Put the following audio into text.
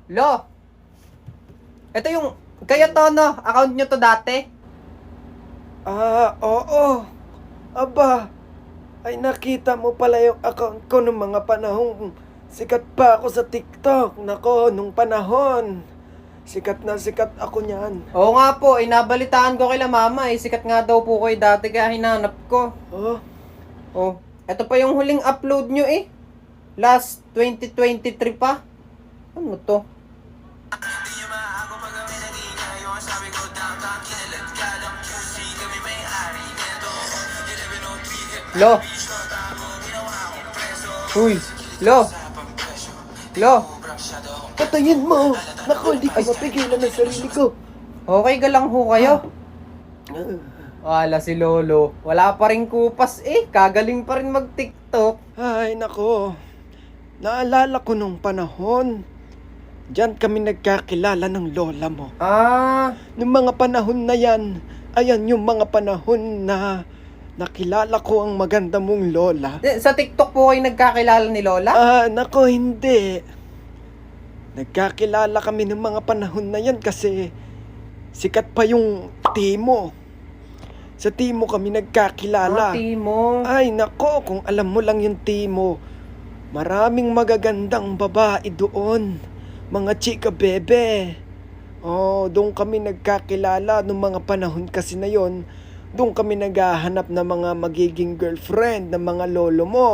Lo, ito yung, kayo to no, account nyo to dati? Oo. Aba, ay nakita mo pala yung account ko nung mga panahong sikat pa ako sa TikTok. Nako, nung panahon. Sikat na sikat ako niyan. Oo nga po, inabalitaan ko kila mama eh, sikat nga daw po kayo dati kaya hinanap ko. Oh, Oh, ito pa yung huling upload nyo eh. Last 2023 pa. Ano to? Lo. Uy, Lo. Lo. patayin mo! Nako, hindi ko mapigilan ang sarili ko. Okay ka lang ho kayo. Wala si Lolo. Wala pa rin kupas eh. Kagaling pa rin mag-TikTok. Ay, nako. Naalala ko nung panahon. Diyan kami nagkakilala ng lola mo. Ah, Nung mga panahon na yan, ayan yung mga panahon na nakilala ko ang maganda mong lola. sa TikTok po kayo nagkakilala ni Lola? Nako, hindi. Nagkakilala kami ng mga panahon na yan kasi sikat pa yung Timo. Sa Timo kami nagkakilala. Timo. Ay, nako, kung alam mo lang yung Timo, maraming magagandang babae doon. Mga chika bebe. Oh, doon kami nagkakilala nung mga panahon kasi na yon. Doon kami naghahanap ng mga magiging girlfriend ng mga lolo mo.